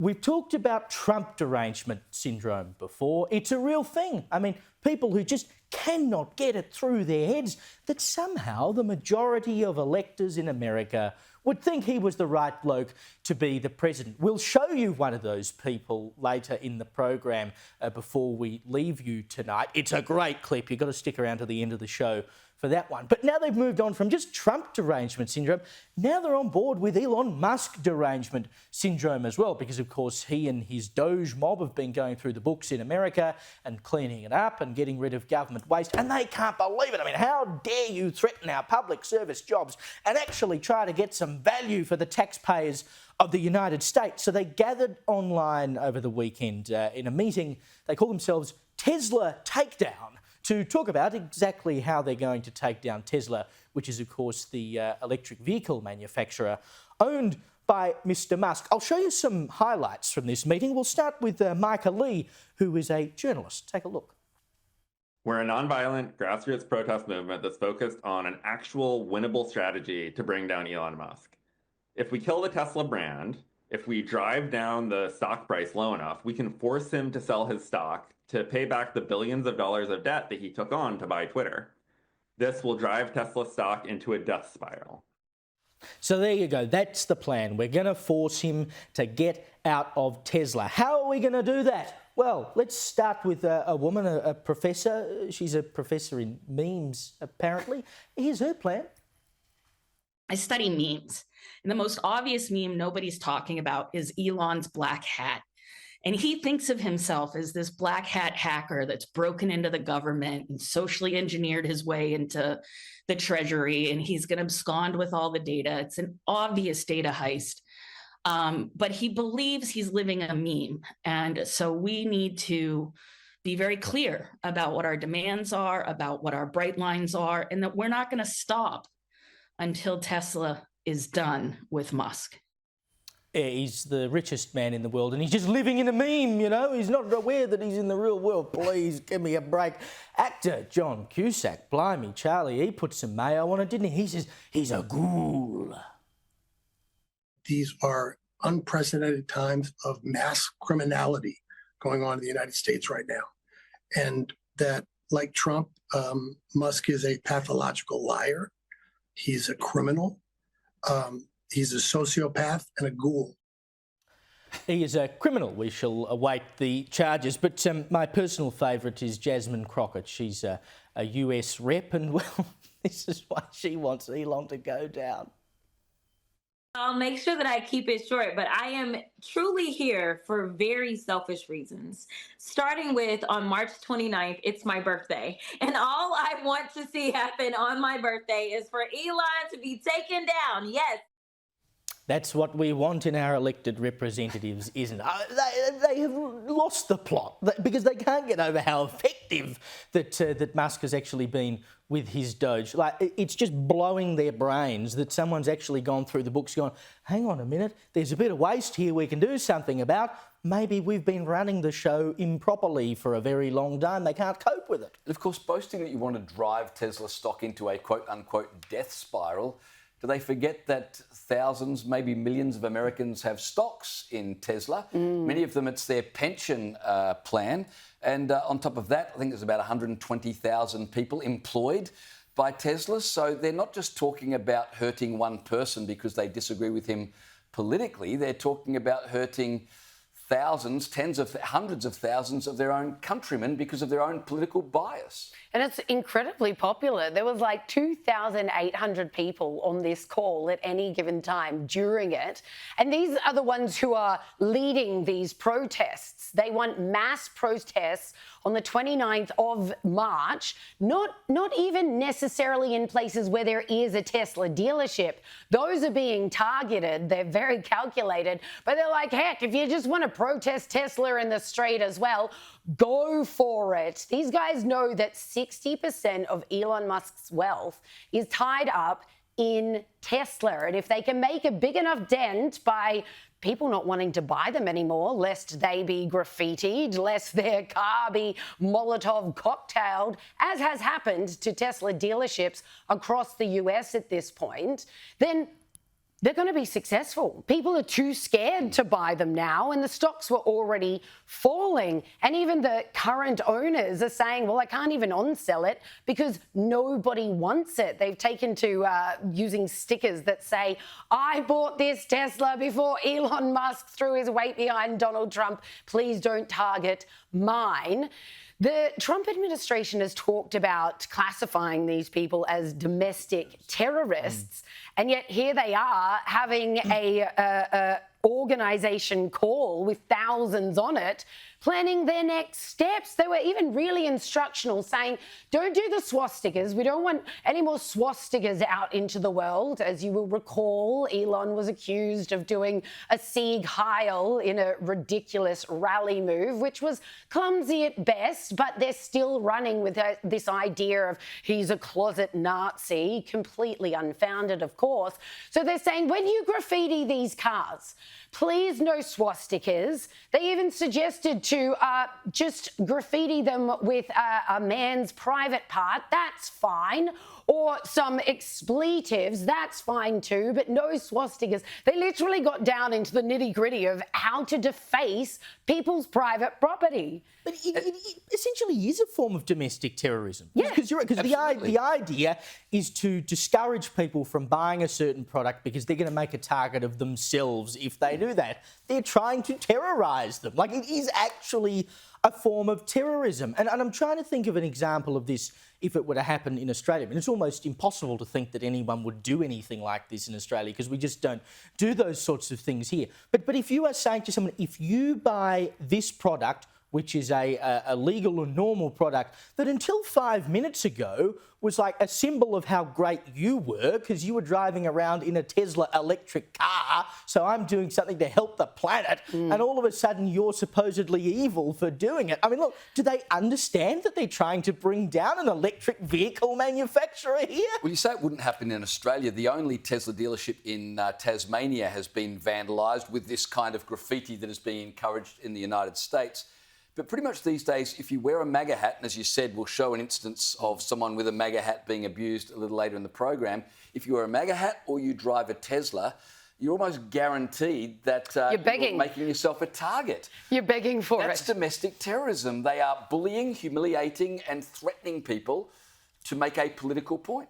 We've talked about Trump derangement syndrome before. It's a real thing. I mean, people who just cannot get it through their heads that somehow the majority of electors in America would think he was the right bloke to be the president. We'll show you one of those people later in the program before we leave you tonight. It's a great clip. You've got to stick around to the end of the show for that one. But now they've moved on from just Trump derangement syndrome. Now they're on board with Elon Musk derangement syndrome as well, because of course he and his DOGE mob have been going through the books in America and cleaning it up and getting rid of government waste, and they can't believe it. I mean, how dare you threaten our public service jobs and actually try to get some value for the taxpayers of the United States? So they gathered online over the weekend in a meeting. They call themselves Tesla Takedown, to talk about exactly how they're going to take down Tesla, which is, of course, the electric vehicle manufacturer owned by Mr. Musk. I'll show you some highlights from this meeting. We'll start with Micah Lee, who is a journalist. Take a look. We're a nonviolent grassroots protest movement that's focused on an actual winnable strategy to bring down Elon Musk. If we kill the Tesla brand, if we drive down the stock price low enough, we can force him to sell his stock to pay back the billions of dollars of debt that he took on to buy Twitter. This will drive Tesla stock into a death spiral. So there you go. That's the plan. We're going to force him to get out of Tesla. How are we going to do that? Well, let's start with a woman, a professor. She's a professor in memes, apparently. Here's her plan. I study memes. And the most obvious meme nobody's talking about is Elon's black hat. And he thinks of himself as this black hat hacker that's broken into the government and socially engineered his way into the treasury, and he's going to abscond with all the data. It's an obvious data heist. But he believes he's living a meme. And so we need to be very clear about what our demands are, about what our bright lines are, and that we're not going to stop until Tesla is done with Musk. Yeah, he's the richest man in the world and he's just living in a meme, you know. He's not aware that he's in the real world. Please give me a break. Actor John Cusack, blimey, Charlie, he put some mayo on it, didn't he? He says he's a ghoul. These are unprecedented times of mass criminality going on in the United States right now. And that, like Trump, Musk is a pathological liar. He's a criminal. He's a sociopath and a ghoul. He is a criminal. We shall await the charges. But my personal favourite is Jasmine Crockett. She's a US rep, and, well, this is why she wants Elon to go down. I'll make sure that I keep it short, but I am truly here for very selfish reasons. Starting with, on March 29th, it's my birthday. And all I want to see happen on my birthday is for Elon to be taken down. Yes. That's what we want in our elected representatives, isn't it? They have lost the plot because they can't get over how effective that Musk has actually been with his DOGE. Like, it's just blowing their brains that someone's actually gone through the books going, hang on a minute, there's a bit of waste here we can do something about. Maybe we've been running the show improperly for a very long time. They can't cope with it. And of course, boasting that you want to drive Tesla stock into a quote-unquote death spiral, do they forget that thousands, maybe millions of Americans have stocks in Tesla? Many of them, it's their pension plan. And on top of that, I think there's about 120,000 people employed by Tesla. So they're not just talking about hurting one person because they disagree with him politically. They're talking about hurting thousands, hundreds of thousands of their own countrymen because of their own political bias. And it's incredibly popular. There was like 2,800 people on this call at any given time during it. And these are the ones who are leading these protests. They want mass protests on the 29th of March, not even necessarily in places where there is a Tesla dealership. Those are being targeted. They're very calculated. But they're like, heck, if you just want to protest Tesla in the street as well, go for it. These guys know that 60% of Elon Musk's wealth is tied up in Tesla. And if they can make a big enough dent by people not wanting to buy them anymore, lest they be graffitied, lest their car be Molotov cocktailed, as has happened to Tesla dealerships across the US at this point, then they're going to be successful. People are too scared to buy them now, and the stocks were already falling. And even the current owners are saying, well, I can't even on-sell it because nobody wants it. They've taken to using stickers that say, I bought this Tesla before Elon Musk threw his weight behind Donald Trump. Please don't target mine. The Trump administration has talked about classifying these people as domestic terrorists, and yet here they are having a organisation call with thousands on it, planning their next steps. They were even really instructional, saying, don't do the swastikas. We don't want any more swastikas out into the world. As you will recall, Elon was accused of doing a Sieg Heil in a ridiculous rally move, which was clumsy at best, but they're still running with this idea of he's a closet Nazi, completely unfounded, of course. So they're saying, when you graffiti these cars, please no swastikas. They even suggested to just graffiti them with a man's private part. That's fine. Or some expletives. That's fine too, but no swastikas. They literally got down into the nitty-gritty of how to deface people's private property. But it essentially is a form of domestic terrorism. Yeah, because the idea is to discourage people from buying a certain product because they're going to make a target of themselves if they do that. They're trying to terrorise them. Like, it is actually a form of terrorism. And I'm trying to think of an example of this if it were to happen in Australia. I mean, it's almost impossible to think that anyone would do anything like this in Australia because we just don't do those sorts of things here. But if you are saying to someone, if you buy this product, which is a legal and normal product, that until 5 minutes ago was like a symbol of how great you were because you were driving around in a Tesla electric car, so I'm doing something to help the planet, and all of a sudden you're supposedly evil for doing it. I mean, look, do they understand that they're trying to bring down an electric vehicle manufacturer here? Well, you say it wouldn't happen in Australia. The only Tesla dealership in Tasmania has been vandalised with this kind of graffiti that is being encouraged in the United States. But pretty much these days, if you wear a MAGA hat, and as you said, we'll show an instance of someone with a MAGA hat being abused a little later in the program. If you wear a MAGA hat or you drive a Tesla, you're almost guaranteed that you're making yourself a target. You're begging for it. That's domestic terrorism. They are bullying, humiliating and threatening people to make a political point.